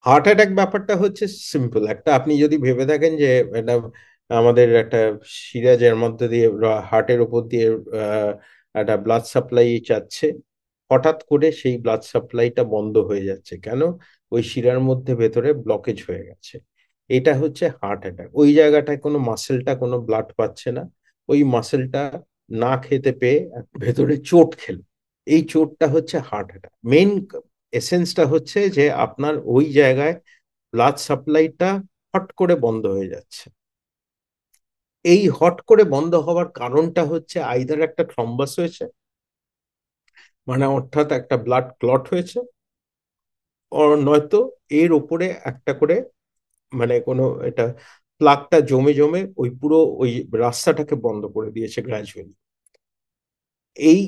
Heart attack ব্যাপারটা হচ্ছে simple একটা, আপনি যদি ভেবে থাকেন যে এটা আমাদের একটা শিরা যার মধ্যে দিয়ে হার্টের উপর দিয়ে আহ, একটা ব্লাড সাপ্লাই যাচ্ছে, হঠাৎ করে সেই ব্লাড সাপ্লাইটা বন্ধ হয়ে যাচ্ছে কেন? ওই শিরার মধ্যে ভেতরে ব্লকেজ হয়ে গেছে। এটা হচ্ছে হার্ট অ্যাটাক। ওই জায়গাটায় কোনো মাসেলটা কোনো ব্লাড পাচ্ছে না, ওই মাসেলটা না খেতে পেয়ে ভেতরে চোট খেল, এই চোটটা হচ্ছে হার্ট অ্যাটাক। মেইন এসেন্সটা হচ্ছে যে আপনার ওই জায়গায় ব্লাড সাপ্লাইটা হট করে বন্ধ হয়ে যাচ্ছে। এই হট করে বন্ধ হওয়ার কারণটা হচ্ছে আইদার একটা থ্রম্বাস হয়েছে, মানে অর্থাৎ একটা ব্লাড ক্লট হয়েছে, নয়তো এর উপরে একটা করে মানে কোনো এটা প্লাগটা জমে জমে ওই পুরো ওই রাস্তাটাকে বন্ধ করে দিয়েছে গ্র্যাজুয়ালি। এই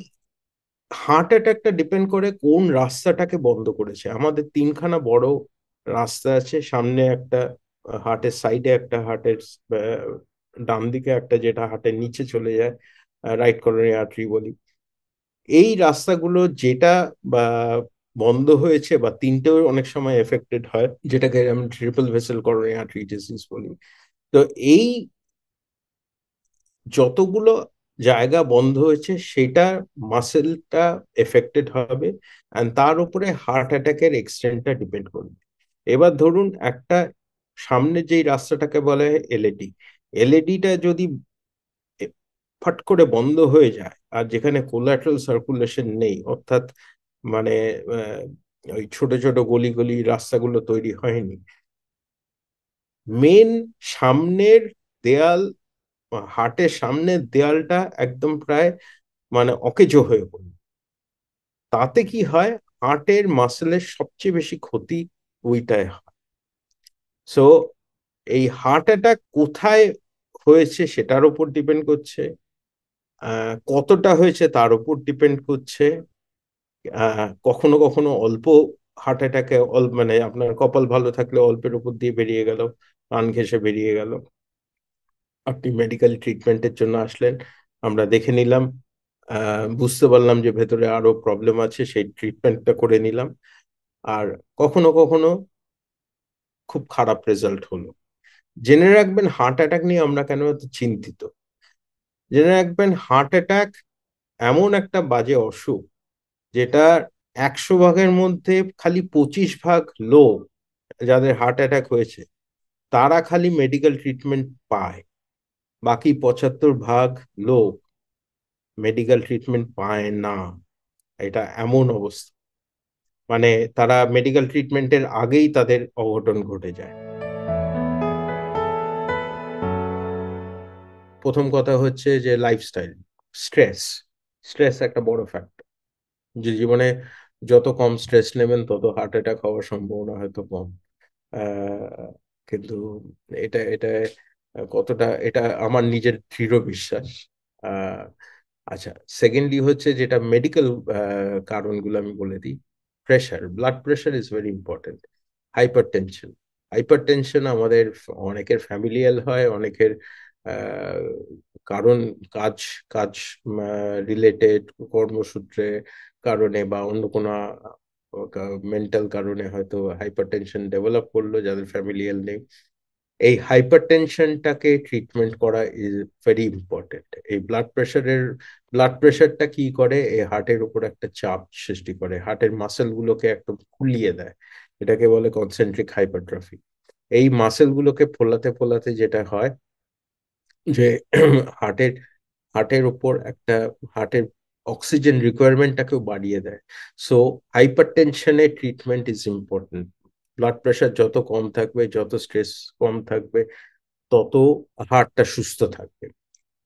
হার্ট অ্যাটাকটা ডিপেন্ড করে কোন রাস্তাটাকে বন্ধ করেছে। আমাদের তিনখানা বড় রাস্তা আছে, সামনে একটা, হার্টের সাইডে একটা, হার্টের ডান দিকে একটা যেটা হার্টের নিচে চলে যায়, রাইট করোনারি আর্টারি বলি। এই রাস্তাগুলো যেটা বা বন্ধ হয়েছে, বা তিনটেও অনেক সময় এফেক্টেড হয়, যেটাকে আমি triple vessel coronary artery disease বলি। তো এই যতগুলো জায়গা বন্ধ হয়েছে সেটা মাসেলটা এফেক্টেড হবে, and তার উপরে হার্ট অ্যাটাকের এক্সটেন্টটা ডিপেন্ড করবে। এবার ধরুন একটা সামনে যেই রাস্তাটাকে বলা হয় এলএডি, এলএডিটা যদি ফট করে বন্ধ হয়ে যায়, আর যেখানে কোলাteral সার্কুলেশন নেই, অর্থাৎ মানে আহ, ওই ছোট ছোট গলি গলি রাস্তাগুলো তৈরি হয়নি, মেন সামনের দেয়াল, হার্টের সামনের দেয়ালটা একদম প্রায় মানে অকেজো হয়ে পড়ল। তাতে কি হয়, হার্টের মাসেলের সবচেয়ে বেশি ক্ষতি ওইটাই হয়। সো এই হার্ট অ্যাটাক কোথায় হয়েছে সেটার উপর ডিপেন্ড করছে, কতটা হয়েছে তার উপর ডিপেন্ড করছে। কখনো কখনো অল্প হার্ট অ্যাটাকে মানে আপনার কপাল ভালো থাকলে অল্পের উপর দিয়ে বেরিয়ে গেল, প্রাণ ঘেঁষে বেরিয়ে গেল, আপনি মেডিকেল ট্রিটমেন্টের জন্য আসলেন, আমরা দেখে নিলাম, বুঝতে পারলাম যে ভেতরে আরো প্রবলেম আছে, সেই ট্রিটমেন্টটা করে নিলাম। আর কখনো কখনো খুব খারাপ রেজাল্ট হলো। জেনে রাখবেন হার্ট অ্যাটাক নিয়ে আমরা কেন এত চিন্তিত। জেনে রাখবেন হার্ট অ্যাটাক এমন একটা বাজে অসুখ, যেটা 100 ভাগের মধ্যে খালি 25 ভাগ লোক যাদের হার্ট অ্যাটাক হয়েছে তারা খালি মেডিকেল ট্রিটমেন্ট পায়, বাকি 75 ভাগ লোক মেডিকেল ট্রিটমেন্ট পায় না। এটা এমন অবস্থা, মানে তারা মেডিকেল ট্রিটমেন্টের আগেই তাদের অঘটন ঘটে যায়। প্রথম কথা হচ্ছে যে লাইফস্টাইল, স্ট্রেস, স্ট্রেস একটা বড় ফ্যাক্টর। যে জীবনে যত কম স্ট্রেস নেবেন তত হার্ট অ্যাটাক হওয়ার সম্ভাবনা হয়তো কম। আহ, কিন্তু এটা এটা কতটা, এটা আমার নিজের দৃঢ় বিশ্বাস। আহ, আচ্ছা, সেকেন্ডলি হচ্ছে যেটা মেডিকেল কারণগুলো আমি বলে দিই। Pressure, blood pressure is very important. Hyper tension, hyper tension আমাদের অনেকের ফ্যামিলিয়াল হয়, অনেকের আহ, কারণ কাজ কাজ রিলেটেড, কর্মসূত্রে কারণে বা অন্য কোনো মেন্টাল কারণে হয়তো হাইপার টেনশন ডেভেলপ করলো যাদের ফ্যামিলিয়াল নেই। এই হাইপার টেনশনটাকে ট্রিটমেন্ট করা ইজ ভেরি ইম্পর্টেন্ট। এই ব্লাড প্রেশারটা কি করে, এই হার্টের উপর একটা চাপ সৃষ্টি করে, হার্টের মাসেল গুলোকে একদম ফুলিয়ে দেয়, এটাকে বলে কনসেন্ট্রিক হাইপারট্রফি। এই মাসেল গুলোকে ফোলাতে ফোলাতে যেটা হয় যে হার্টের হার্টের উপর একটা, হার্টের অক্সিজেন রিকোয়ারমেন্টটাকেও বাড়িয়ে দেয়। সো হাইপার টেনশনের treatment is important. Blood pressure যত কম থাকবে, যত স্ট্রেস কম থাকবে, তত হার্টটা সুস্থ থাকবে।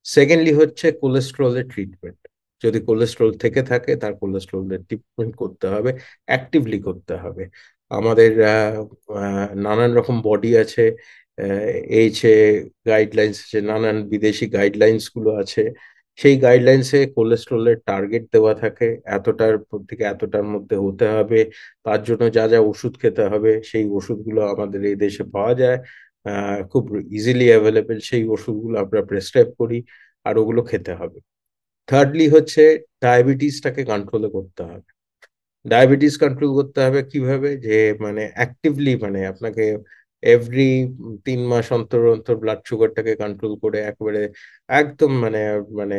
সেকেন্ডলি হচ্ছে কোলেস্ট্রলের ট্রিটমেন্ট। যদি কোলেস্ট্রল থেকে থাকে তার কোলেস্ট্রলের ট্রিটমেন্ট করতে হবে, অ্যাক্টিভলি করতে হবে। আমাদের নানান রকম বডি আছে, এইচ এ গাইডলাইন্স আছে, নানান বিদেশি গাইডলাইন্স গুলো আছে। সেই গাইডলাইন্সে কোলেস্ট্রলের টার্গেট দেওয়া থাকে, এতটার থেকে এতটার মধ্যে হতে হবে, তার জন্য যা যা ওষুধ খেতে হবে সেই ওষুধগুলো আমাদের এই দেশে পাওয়া যায়, খুব ইজিলি অ্যাভেলেবেল, সেই ওষুধগুলো আমরা প্রেসক্রাইব করি, আর ওগুলো খেতে হবে। থার্ডলি হচ্ছে ডায়াবেটিসটাকে কন্ট্রোলে করতে হবে। ডায়াবেটিস কন্ট্রোল করতে হবে কিভাবে, যে মানে অ্যাক্টিভলি মানে আপনাকে এভরি 3 মাস অন্তর অন্তর ব্লাড সুগারটাকে কন্ট্রোল করে একেবারে একদম মানে মানে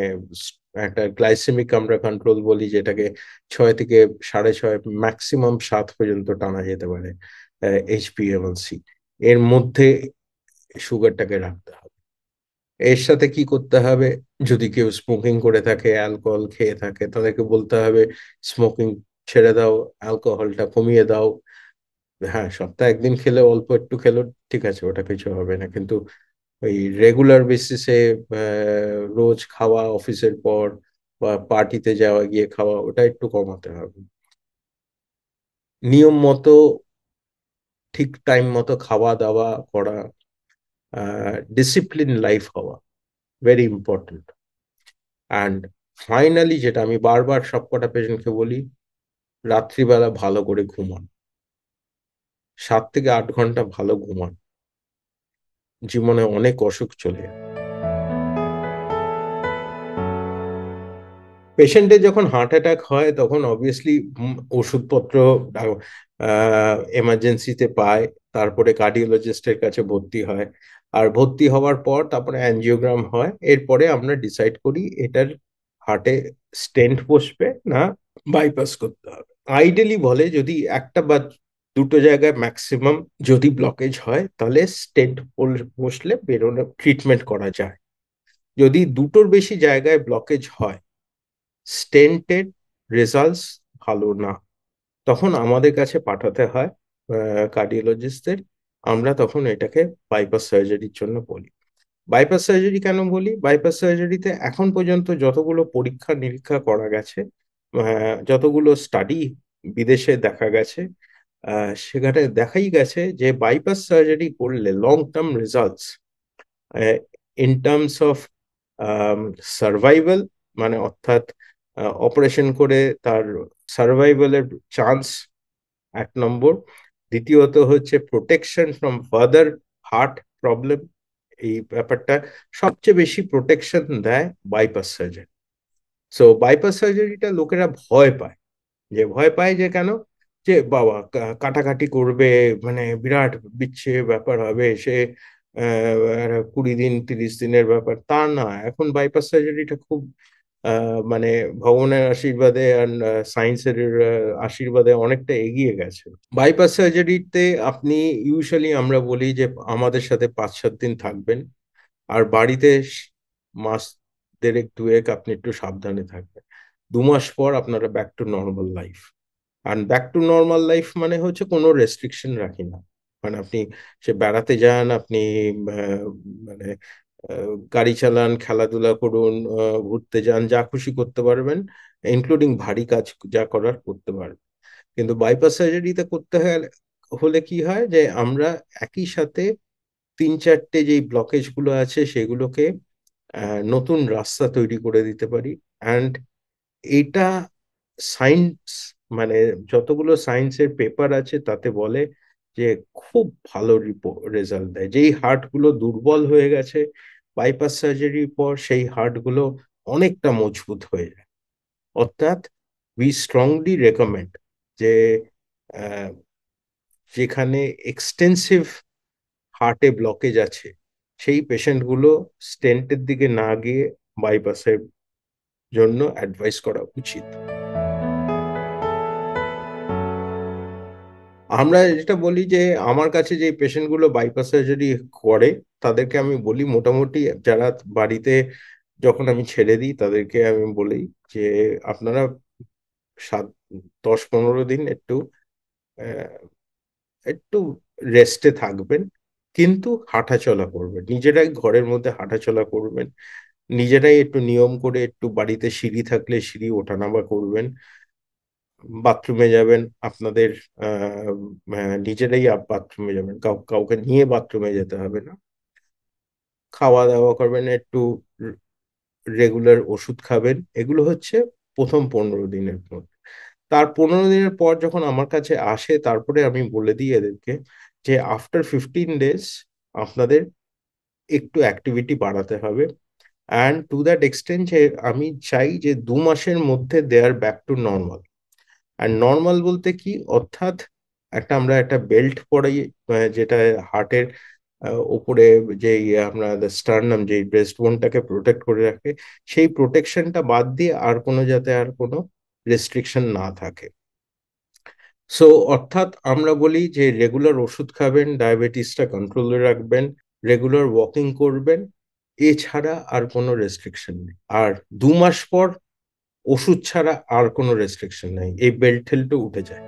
একটা গ্লাইসেমিক আমরা কন্ট্রোল বলি যেটাকে 6 থেকে 6.5 ম্যাক্সিমাম 7 পর্যন্ত টানা যেতে পারে এইচপিএমএলসি এর মধ্যে সুগারটাকে রাখতে হবে। এর সাথে কি করতে হবে, যদি কেউ স্মোকিং করে থাকে, অ্যালকোহল খেয়ে থাকে, তাদেরকে বলতে হবে স্মোকিং ছেড়ে দাও, অ্যালকোহলটা কমিয়ে দাও। হ্যাঁ, সপ্তাহে একদিন খেলে, অল্প একটু খেলো, ঠিক আছে, ওটা কিছু হবে না, কিন্তু ওই রেগুলার বেসিসে রোজ খাওয়া, অফিসের পর বা পার্টিতে যাওয়া, গিয়ে খাওয়া, ওটা একটু কমাতে হবে। নিয়ম মতো ঠিক টাইম মতো খাওয়া দাওয়া করা, ডিসিপ্লিন লাইফ হওয়া, ভেরি ইম্পর্টেন্ট। অ্যান্ড ফাইনালি যেটা আমি বারবার সবকটা পেশেন্টকে বলি, রাত্রিবেলা ভালো করে ঘুমান, 7 থেকে 8 ঘন্টা ভালো ঘুমান, জীবনে অনেক অসুখ চলে যায়। পেশেন্টের যখন হার্ট অ্যাটাক হয় তখন অবভিয়াসলি ওষুধপত্র এমার্জেন্সিতে পায়, তারপরে কার্ডিওলজিস্টের কাছে ভর্তি হয়, আর ভর্তি হওয়ার পর তারপরে অ্যাঞ্জিওগ্রাম হয়, এরপরে আমরা ডিসাইড করি এটার হার্টে স্টেন্ট বসবে না বাইপাস করতে হবে। আইডিয়ালি বলে যদি একটা বা দুটো জায়গায় ম্যাক্সিমাম যদি ব্লকেজ হয় তাহলে স্টেন্ট বসলে বেরোনো ট্রিটমেন্ট করা যায়। যদি দুটোর বেশি জায়গায় ব্লকেজ হয়, স্টেন্টের রেজাল্টস ভালো না, তখন আমাদের কাছে পাঠাতে হয় কার্ডিওলজিস্টদের। আমরা তখন এটাকে বাইপাস সার্জারির জন্য বলি। বাইপাস সার্জারি কেন বলি, বাইপাস সার্জারিতে এখন পর্যন্ত যতগুলো পরীক্ষা নিরীক্ষা করা গেছে, যতগুলো স্টাডি বিদেশে দেখা গেছে, সেখানে দেখাই গেছে যে বাইপাস সার্জারি করলে long term results in terms of survival, মানে অর্থাৎ অপারেশন করে তার সার্ভাইভালের চান্স 1 নম্বর। দ্বিতীয়ত হচ্ছে protection from further heart problem, এই ব্যাপারটা সবচেয়ে বেশি প্রোটেকশন দেয় বাইপাস সার্জারি। সো বাইপাস সার্জারিটা লোকেরা ভয় পায়, যে ভয় পায় যে কেন, যে বাবা কাটাকাটি করবে, মানে বিরাট বিচ্ছে ব্যাপার হবে, সে 20 দিন 30 দিনের ব্যাপার তা না। এখন বাইপাস সার্জারিটা খুব মানে ভগবানের আশীর্বাদে আর সায়েন্সের আশীর্বাদে অনেকটা এগিয়ে গেছে। বাইপাস সার্জারিতে আপনি ইউজুয়ালি আমরা বলি যে আমাদের সাথে 5-7 দিন থাকবেন, আর বাড়িতে মাস দেড়েক দুয়েক আপনি একটু সাবধানে থাকবেন। 2 মাস পর আপনারা ব্যাক টু নর্মাল লাইফ। আর ব্যাক টু নর্মাল লাইফ মানে হচ্ছে কোনো রেস্ট্রিকশন রাখি না, মানে আপনি সে বেড়াতে যান, আপনি মানে গাড়ি চালান, খেলাধুলা করুন, ঘুরতে যান, যা খুশি করতে পারবেন, ইনক্লুডিং ভারী কাজ যা করার করতে পারবেন। কিন্তু বাইপাস সার্জারিতে করতে হলে কি হয়, যে আমরা একই সাথে 3-4টে যেই ব্লকেজ গুলো আছে সেগুলোকে নতুন রাস্তা তৈরি করে দিতে পারি। অ্যান্ড এটা সায়েন্স, মানে যতগুলো সায়েন্সের পেপার আছে তাতে বলে যে খুব ভালো রেজাল্ট দেয়। যেই হার্ট গুলো দুর্বল হয়ে গেছে বাইপাস সার্জারির পর, সেই হার্ট গুলো অনেকটা মজবুত হয়ে যায়। অর্থাৎ উই স্ট্রংলি রেকমেন্ড যে আহ, যেখানে এক্সটেন্সিভ হার্টে ব্লকেজ আছে সেই পেশেন্টগুলো স্টেন্টের দিকে না গিয়ে বাইপাসের জন্য অ্যাডভাইস করা উচিত। আমরা যেটা বলি যে আমার কাছে যে পেশেন্টগুলো বাইপাস সার্জারি করে তাদেরকে আমি বলি, মোটামুটি যারা বাড়িতে, যখন আমি ছেড়ে দিই তাদেরকে আমি বলি যে আপনারা 7-10-15 দিন একটু একটু রেস্টে থাকবেন, কিন্তু হাঁটাচলা করবেন, নিজেরাই ঘরের মধ্যে হাঁটাচলা করবেন, নিজেরাই একটু নিয়ম করে একটু বাড়িতে সিঁড়ি থাকলে সিঁড়ি ওঠানামা করবেন, বাথরুমে যাবেন আপনাদের আহ নিজেরাই বাথরুমে যাবেন, কাউকে নিয়ে বাথরুমে যেতে হবে না, খাওয়া দাওয়া করবেন, একটু রেগুলার ওষুধ খাবেন। এগুলো হচ্ছে প্রথম 15 দিনের মধ্যে। তার 15 দিনের পর যখন আমার কাছে আসে তারপরে আমি বলে দিই এদেরকে যে আফটার 15 ডেজ আপনাদের একটু অ্যাক্টিভিটি বাড়াতে হবে। অ্যান্ড টু দ্যাট এক্সটেন্ট যে আমি চাই যে 2 মাসের মধ্যে they are back to normal. আর নর্মাল বলতে কি, অর্থাৎ আমরা একটা বেল্ট পরাই, যেটা হার্টের উপরে যে আপনার স্টার্নাম, যে ব্রেস্ট বোনটাকে প্রোটেক্ট করে রাখে, সেই প্রোটেকশনটা বাদ দিয়ে আর কোনো, যাতে আর কোনো রেস্ট্রিকশন না থাকে। সো অর্থাৎ আমরা বলি যে রেগুলার ওষুধ খাবেন, ডায়াবেটিসটা কন্ট্রোলে রাখবেন, রেগুলার ওয়াকিং করবেন, এছাড়া আর কোনো রেস্ট্রিকশন নেই। আর 2 মাস পর ওষুধ ছাড়া আর কোনো রেস্ট্রিকশন নেই, এই বেল্ট হেলটা উঠে যায়।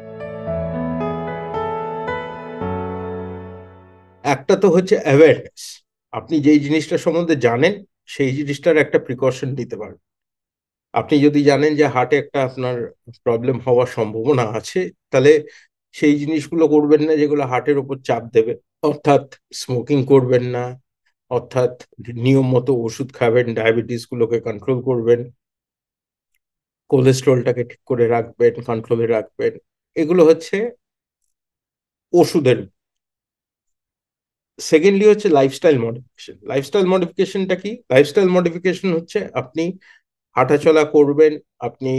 একটা তো হচ্ছে অ্যাওয়ারনেস, আপনি যেই জিনিসটা সম্বন্ধে জানেন সেই জিনিসটার একটা প্রিকশন নিতে পারেন। আপনি যদি জানেন যে হার্টে একটা আপনার প্রবলেম হওয়ার সম্ভাবনা আছে, তাহলে সেই জিনিসগুলো করবেন না যেগুলো হার্টের উপর চাপ দেবে। অর্থাৎ স্মোকিং করবেন না, অর্থাৎ নিয়ম মতো ওষুধ খাবেন, ডায়াবেটিস গুলোকে কন্ট্রোল করবেন, কোলেস্ট্রলটাকে ঠিক করে রাখবেন, কন্ট্রোলে রাখবেন। এগুলো হচ্ছে ওষুধের। সেকেন্ডলি হচ্ছে লাইফস্টাইল মডিফিকেশন। লাইফস্টাইল মডিফিকেশনটা কি? লাইফস্টাইল মডিফিকেশন হচ্ছে আপনি হাঁটাচলা করবেন, আপনি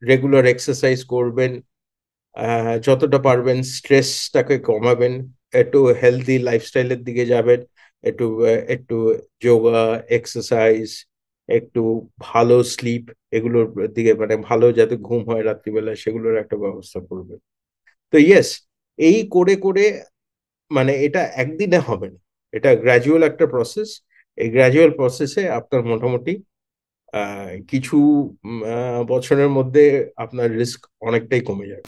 রেগুলার এক্সারসাইজ করবেন, যতটা পারবেন স্ট্রেসটাকে কমাবেন, একটু হেলদি লাইফস্টাইলের দিকে যাবেন, একটু একটু যোগা, এক্সারসাইজ, একটু ভালো স্লিপ, এগুলোর দিকে, মানে ভালো যাতে ঘুম হয় রাত্রিবেলা, সেগুলোর একটা ব্যবস্থা করবেন। তো ইয়েস, এই করে করে, মানে এটা একদিনে হবে না, এটা গ্র্যাজুয়াল একটা প্রসেস। এই গ্র্যাজুয়াল প্রসেসে আপনার মোটামুটি কিছু বছরের মধ্যে আপনার রিস্ক অনেকটাই কমে যাবে।